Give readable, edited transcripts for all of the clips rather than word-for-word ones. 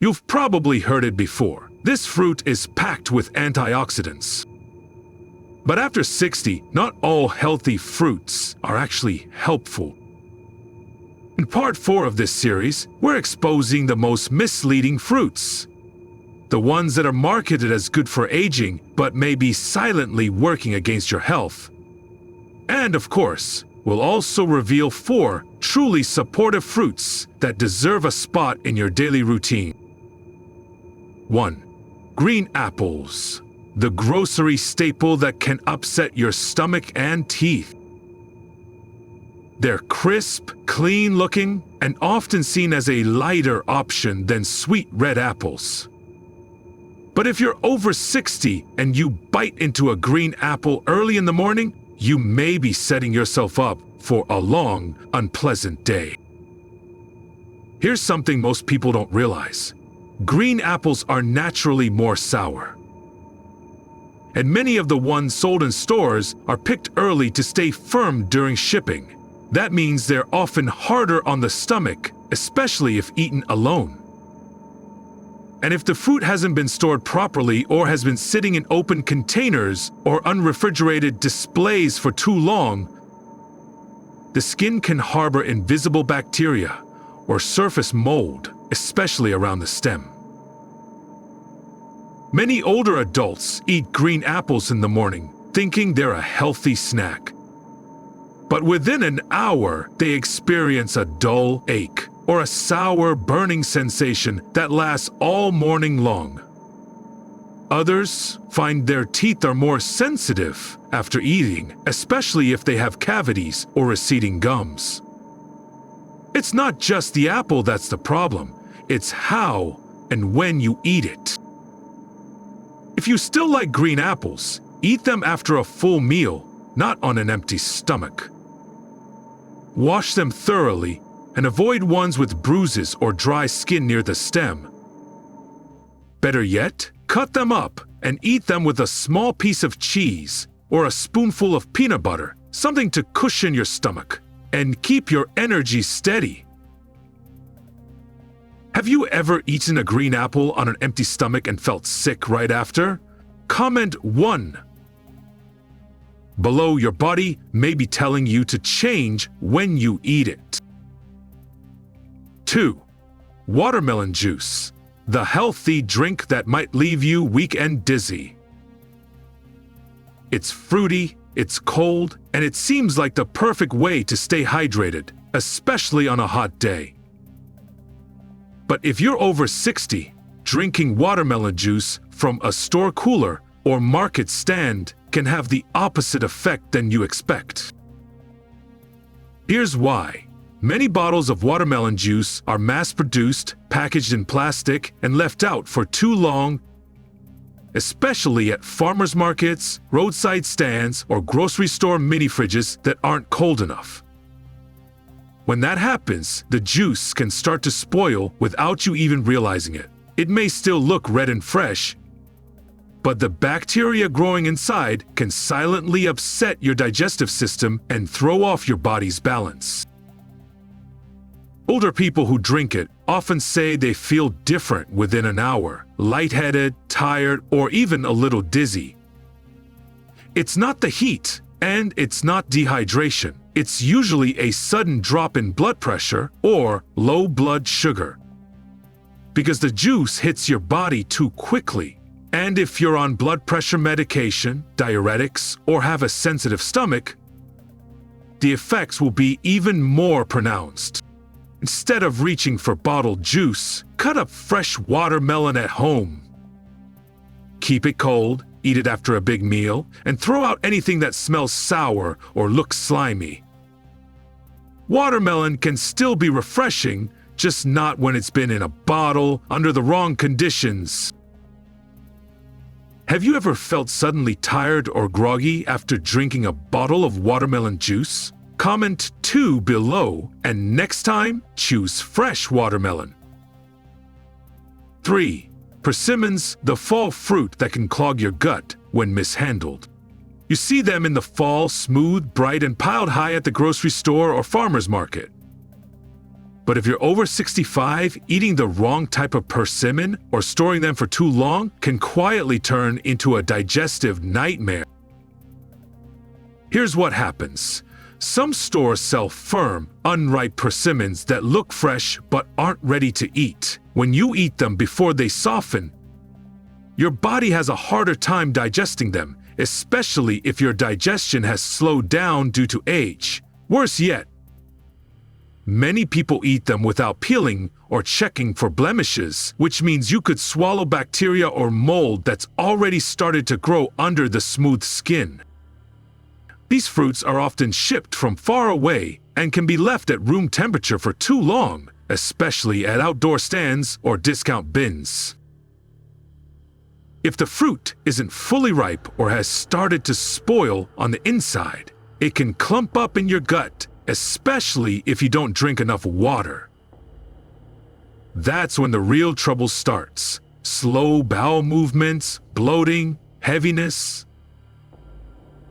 You've probably heard it before. This fruit is packed with antioxidants. But after 60, not all healthy fruits are actually helpful. In part 4 of this series, we're exposing the most misleading fruits. The ones that are marketed as good for aging, but may be silently working against your health. And of course, we'll also reveal 4 truly supportive fruits that deserve a spot in your daily routine. 1. Green apples. The grocery staple that can upset your stomach and teeth. They're crisp, clean-looking, and often seen as a lighter option than sweet red apples. But if you're over 60 and you bite into a green apple early in the morning, you may be setting yourself up for a long, unpleasant day. Here's something most people don't realize. Green apples are naturally more sour. And many of the ones sold in stores are picked early to stay firm during shipping. That means they're often harder on the stomach, especially if eaten alone. And if the fruit hasn't been stored properly or has been sitting in open containers or unrefrigerated displays for too long, the skin can harbor invisible bacteria or surface mold, especially around the stem. Many older adults eat green apples in the morning, thinking they're a healthy snack. But within an hour, they experience a dull ache or a sour, burning sensation that lasts all morning long. Others find their teeth are more sensitive after eating, especially if they have cavities or receding gums. It's not just the apple that's the problem, it's how and when you eat it. If you still like green apples, eat them after a full meal, not on an empty stomach. Wash them thoroughly and avoid ones with bruises or dry skin near the stem. Better yet, cut them up and eat them with a small piece of cheese or a spoonful of peanut butter, something to cushion your stomach and keep your energy steady. Have you ever eaten a green apple on an empty stomach and felt sick right after? Comment 1. Below, your body may be telling you to change when you eat it. 2. Watermelon juice. The healthy drink that might leave you weak and dizzy. It's fruity, it's cold, and it seems like the perfect way to stay hydrated, especially on a hot day. But if you're over 60, drinking watermelon juice from a store cooler or market stand can have the opposite effect than you expect. Here's why. Many bottles of watermelon juice are mass-produced, packaged in plastic, and left out for too long, especially at farmers markets, roadside stands, or grocery store mini fridges that aren't cold enough. When that happens, the juice can start to spoil without you even realizing it. It may still look red and fresh, but the bacteria growing inside can silently upset your digestive system and throw off your body's balance. Older people who drink it often say they feel different within an hour, lightheaded, tired, or even a little dizzy. It's not the heat, and it's not dehydration. It's usually a sudden drop in blood pressure or low blood sugar. Because the juice hits your body too quickly. And if you're on blood pressure medication, diuretics, or have a sensitive stomach, the effects will be even more pronounced. Instead of reaching for bottled juice, cut up fresh watermelon at home. Keep it cold, eat it after a big meal, and throw out anything that smells sour or looks slimy. Watermelon can still be refreshing, just not when it's been in a bottle under the wrong conditions. Have you ever felt suddenly tired or groggy after drinking a bottle of watermelon juice? Comment 2 below, and next time, choose fresh watermelon. 3. Persimmons, the fall fruit that can clog your gut when mishandled. You see them in the fall, smooth, bright, and piled high at the grocery store or farmer's market. But if you're over 65, eating the wrong type of persimmon or storing them for too long can quietly turn into a digestive nightmare. Here's what happens. Some stores sell firm, unripe persimmons that look fresh but aren't ready to eat. When you eat them before they soften, your body has a harder time digesting them, especially if your digestion has slowed down due to age. Worse yet, many people eat them without peeling or checking for blemishes, which means you could swallow bacteria or mold that's already started to grow under the smooth skin. These fruits are often shipped from far away and can be left at room temperature for too long, especially at outdoor stands or discount bins. If the fruit isn't fully ripe or has started to spoil on the inside, it can clump up in your gut, especially if you don't drink enough water. That's when the real trouble starts. Slow bowel movements, bloating, heaviness,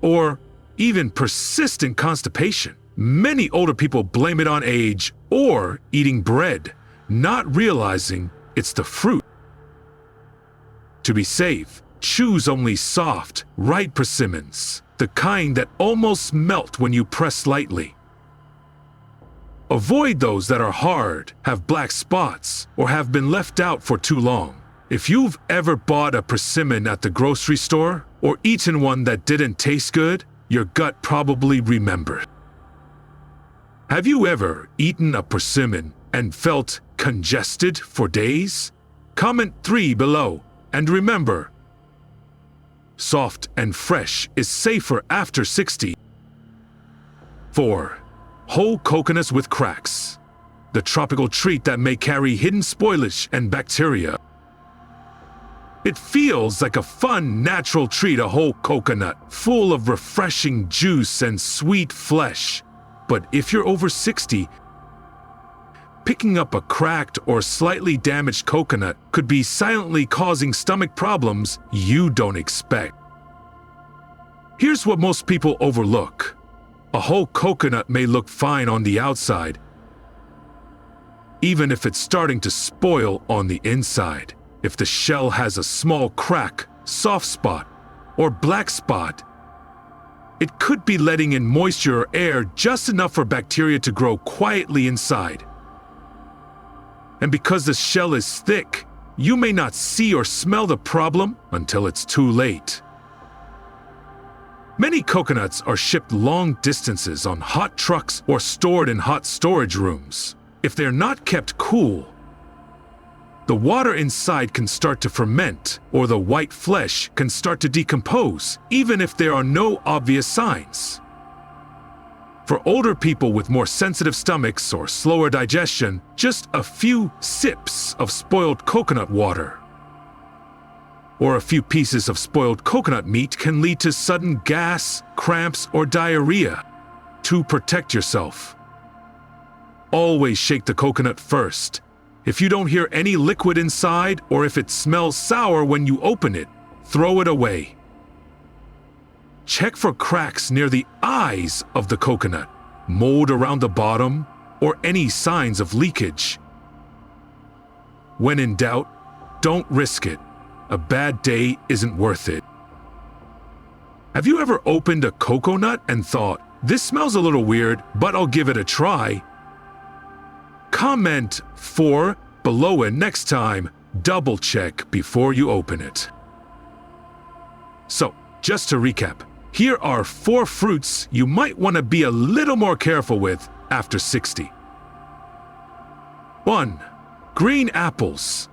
or even persistent constipation. Many older people blame it on age or eating bread, not realizing it's the fruit. To be safe, choose only soft, ripe persimmons, the kind that almost melt when you press lightly. Avoid those that are hard, have black spots, or have been left out for too long. If you've ever bought a persimmon at the grocery store or eaten one that didn't taste good, your gut probably remembers. Have you ever eaten a persimmon and felt congested for days? Comment 3 below, and remember, soft and fresh is safer after 60. 4. Whole coconuts with cracks. The tropical treat that may carry hidden spoilage and bacteria. It feels like a fun, natural treat, a whole coconut, full of refreshing juice and sweet flesh. But if you're over 60, picking up a cracked or slightly damaged coconut could be silently causing stomach problems you don't expect. Here's what most people overlook. A whole coconut may look fine on the outside, even if it's starting to spoil on the inside. If the shell has a small crack, soft spot, or black spot, it could be letting in moisture or air just enough for bacteria to grow quietly inside. And because the shell is thick, you may not see or smell the problem until it's too late. Many coconuts are shipped long distances on hot trucks or stored in hot storage rooms. If they're not kept cool, the water inside can start to ferment, or the white flesh can start to decompose, even if there are no obvious signs. For older people with more sensitive stomachs or slower digestion, just a few sips of spoiled coconut water or a few pieces of spoiled coconut meat can lead to sudden gas, cramps, or diarrhea. To protect yourself, always shake the coconut first. If you don't hear any liquid inside, or if it smells sour when you open it, throw it away. Check for cracks near the eyes of the coconut, mold around the bottom, or any signs of leakage. When in doubt, don't risk it. A bad day isn't worth it. Have you ever opened a coconut and thought, "This smells a little weird, but I'll give it a try"? Comment 4 below, and next time, double check before you open it. So, just to recap, here are 4 fruits you might want to be a little more careful with after 60. 1. Green apples.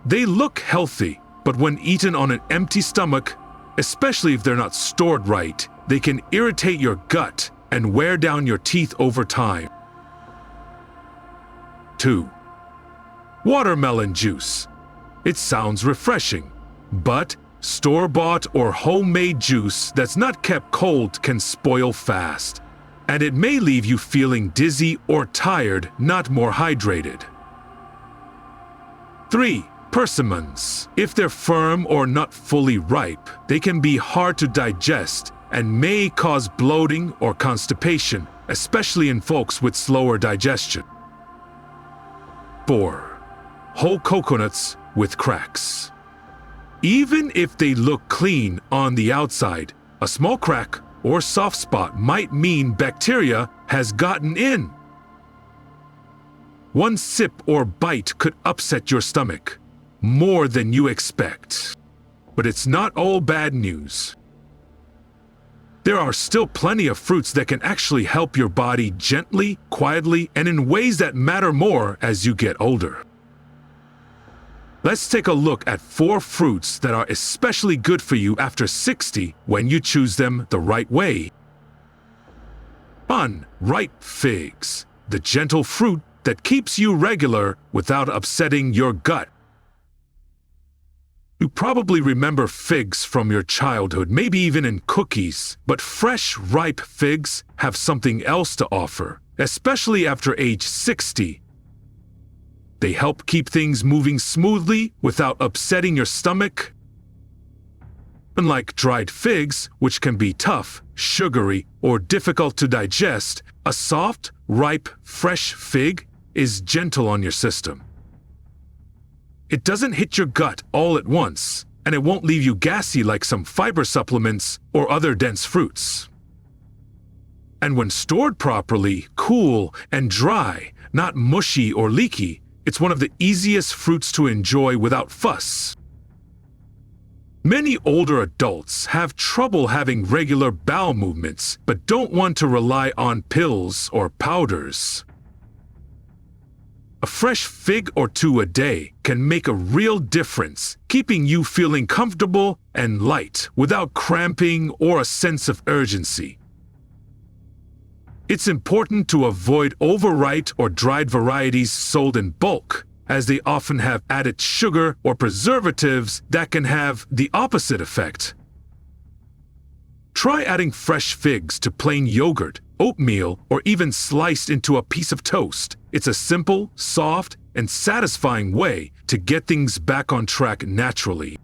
They look healthy, but when eaten on an empty stomach, especially if they're not stored right, they can irritate your gut and wear down your teeth over time. 2. Watermelon juice. It sounds refreshing, but store-bought or homemade juice that's not kept cold can spoil fast, and it may leave you feeling dizzy or tired, not more hydrated. 3. Persimmons. If they're firm or not fully ripe, they can be hard to digest and may cause bloating or constipation, especially in folks with slower digestion. spore. Whole coconuts with cracks. Even if they look clean on the outside, a small crack or soft spot might mean bacteria has gotten in. One sip or bite could upset your stomach more than you expect. But it's not all bad news. There are still plenty of fruits that can actually help your body gently, quietly, and in ways that matter more as you get older. Let's take a look at 4 fruits that are especially good for you after 60 when you choose them the right way. 1. Ripe figs, the gentle fruit that keeps you regular without upsetting your gut. You probably remember figs from your childhood, maybe even in cookies, but fresh, ripe figs have something else to offer, especially after age 60. They help keep things moving smoothly without upsetting your stomach. Unlike dried figs, which can be tough, sugary, or difficult to digest, a soft, ripe, fresh fig is gentle on your system. It doesn't hit your gut all at once, and it won't leave you gassy like some fiber supplements or other dense fruits. And when stored properly, cool and dry, not mushy or leaky, it's one of the easiest fruits to enjoy without fuss. Many older adults have trouble having regular bowel movements, but don't want to rely on pills or powders. A fresh fig or 2 a day can make a real difference, keeping you feeling comfortable and light without cramping or a sense of urgency. It's important to avoid overripe or dried varieties sold in bulk, as they often have added sugar or preservatives that can have the opposite effect. Try adding fresh figs to plain yogurt, oatmeal, or even sliced into a piece of toast. It's a simple, soft, and satisfying way to get things back on track naturally.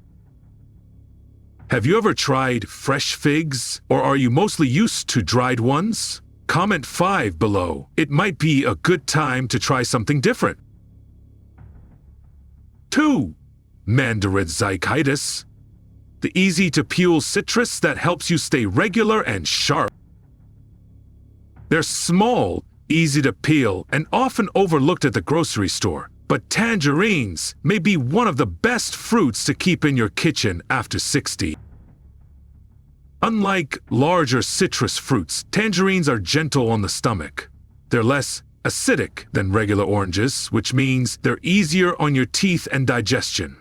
Have you ever tried fresh figs, or are you mostly used to dried ones? Comment 5 below. It might be a good time to try something different. 2. Mandarin zygitis, the easy-to-peel citrus that helps you stay regular and sharp. They're small, easy to peel, and often overlooked at the grocery store, but tangerines may be one of the best fruits to keep in your kitchen after 60. Unlike larger citrus fruits, tangerines are gentle on the stomach. They're less acidic than regular oranges, which means they're easier on your teeth and digestion.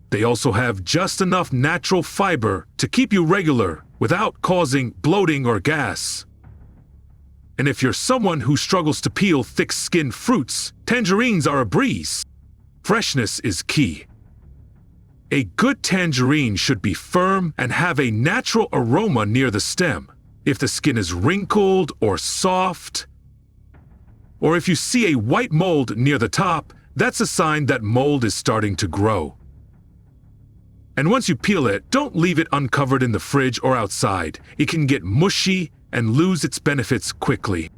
They also have just enough natural fiber to keep you regular without causing bloating or gas. And if you're someone who struggles to peel thick-skinned fruits, tangerines are a breeze. Freshness is key. A good tangerine should be firm and have a natural aroma near the stem. If the skin is wrinkled or soft, or if you see a white mold near the top, that's a sign that mold is starting to grow. And once you peel it, don't leave it uncovered in the fridge or outside. It can get mushy and lose its benefits quickly.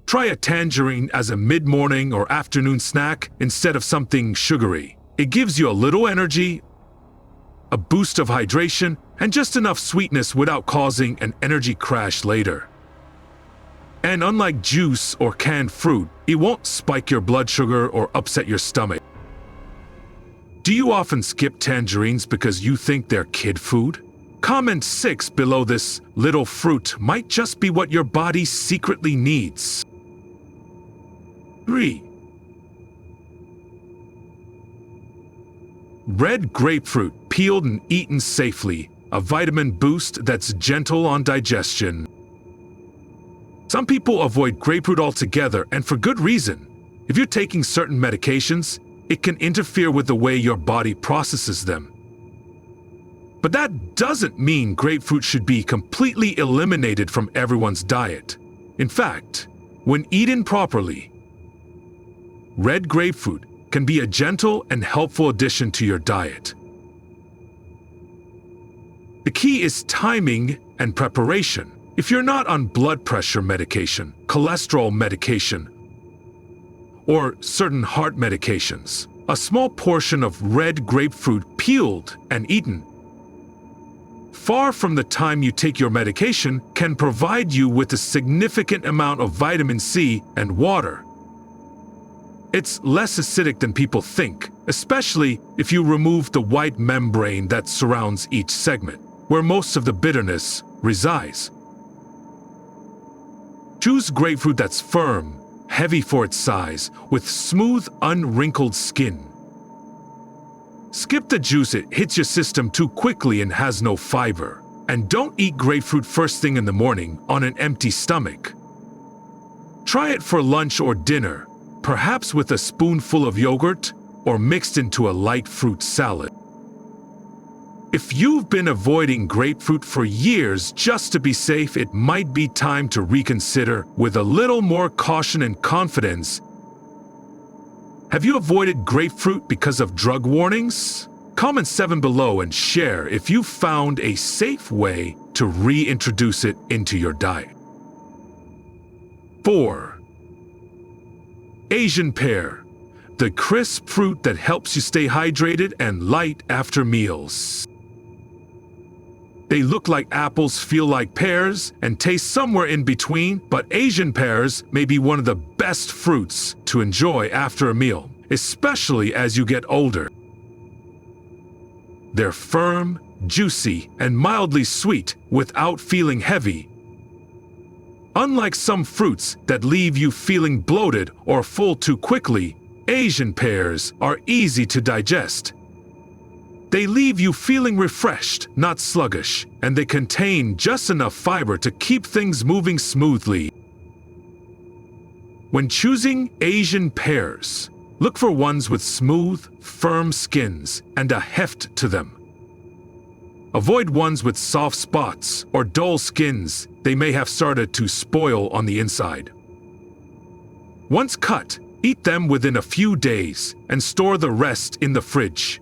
Try a tangerine as a mid-morning or afternoon snack instead of something sugary. It gives you a little energy, a boost of hydration, and just enough sweetness without causing an energy crash later. And unlike juice or canned fruit, it won't spike your blood sugar or upset your stomach. Do you often skip tangerines because you think they're kid food? Comment 6 below. This little fruit might just be what your body secretly needs. 3. Red grapefruit, peeled and eaten safely, a vitamin boost that's gentle on digestion. Some people avoid grapefruit altogether, and for good reason. If you're taking certain medications, it can interfere with the way your body processes them. But that doesn't mean grapefruit should be completely eliminated from everyone's diet. In fact, when eaten properly, red grapefruit can be a gentle and helpful addition to your diet. The key is timing and preparation. If you're not on blood pressure medication, cholesterol medication, or certain heart medications. A small portion of red grapefruit peeled and eaten, far from the time you take your medication, can provide you with a significant amount of vitamin C and water. It's less acidic than people think, especially if you remove the white membrane that surrounds each segment, where most of the bitterness resides. Choose grapefruit that's firm, heavy for its size, with smooth, unwrinkled skin. Skip the juice, it hits your system too quickly and has no fiber. And don't eat grapefruit first thing in the morning on an empty stomach. Try it for lunch or dinner, perhaps with a spoonful of yogurt or mixed into a light fruit salad. If you've been avoiding grapefruit for years just to be safe, it might be time to reconsider with a little more caution and confidence. Have you avoided grapefruit because of drug warnings? Comment 7 below and share if you found a safe way to reintroduce it into your diet. 4. Asian pear, the crisp fruit that helps you stay hydrated and light after meals. They look like apples, feel like pears, and taste somewhere in between, but Asian pears may be one of the best fruits to enjoy after a meal, especially as you get older. They're firm, juicy, and mildly sweet without feeling heavy. Unlike some fruits that leave you feeling bloated or full too quickly, Asian pears are easy to digest. They leave you feeling refreshed, not sluggish, and they contain just enough fiber to keep things moving smoothly. When choosing Asian pears, look for ones with smooth, firm skins and a heft to them. Avoid ones with soft spots or dull skins. They may have started to spoil on the inside. Once cut, eat them within a few days and store the rest in the fridge.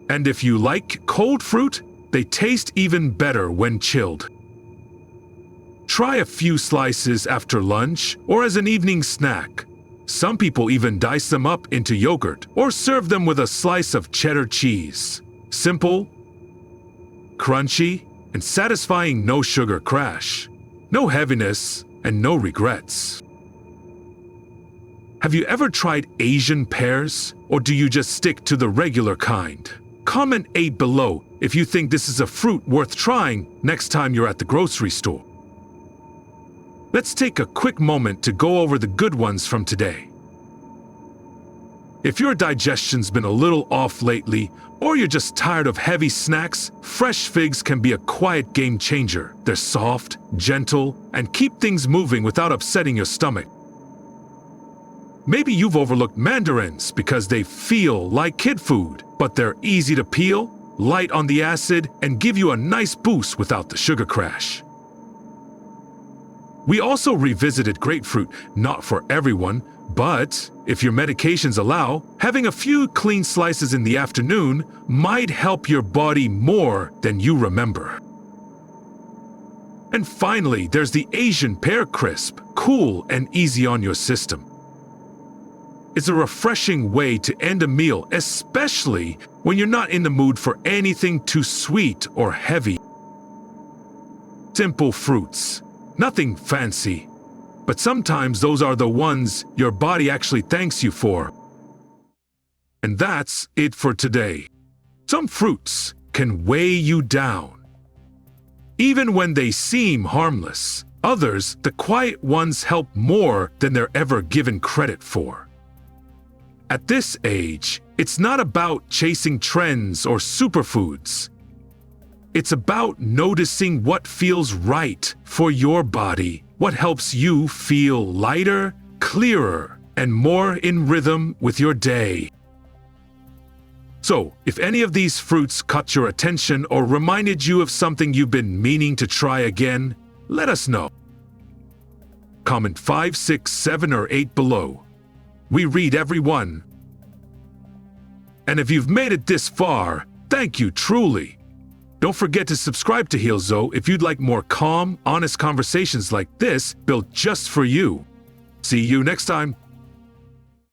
And if you like cold fruit, they taste even better when chilled. Try a few slices after lunch or as an evening snack. Some people even dice them up into yogurt or serve them with a slice of cheddar cheese. Simple, crunchy, and satisfying. No sugar crash, no heaviness, and no regrets. Have you ever tried Asian pears, or do you just stick to the regular kind? Comment 8 below if you think this is a fruit worth trying next time you're at the grocery store. Let's take a quick moment to go over the good ones from today. If your digestion's been a little off lately, or you're just tired of heavy snacks, fresh figs can be a quiet game changer. They're soft, gentle, and keep things moving without upsetting your stomach. Maybe you've overlooked mandarins because they feel like kid food, but they're easy to peel, light on the acid, and give you a nice boost without the sugar crash. We also revisited grapefruit, not for everyone, but if your medications allow, having a few clean slices in the afternoon might help your body more than you remember. And finally, there's the Asian pear crisp, cool and easy on your system. It's a refreshing way to end a meal, especially when you're not in the mood for anything too sweet or heavy. Simple fruits, nothing fancy, but sometimes those are the ones your body actually thanks you for. And that's it for today. Some fruits can weigh you down, even when they seem harmless. Others, the quiet ones, help more than they're ever given credit for. At this age, it's not about chasing trends or superfoods. It's about noticing what feels right for your body, what helps you feel lighter, clearer, and more in rhythm with your day. So, if any of these fruits caught your attention or reminded you of something you've been meaning to try again, let us know. Comment 5, 6, 7, or 8 below. We read every one. And if you've made it this far, thank you truly. Don't forget to subscribe to HEALZO if you'd like more calm, honest conversations like this built just for you. See you next time.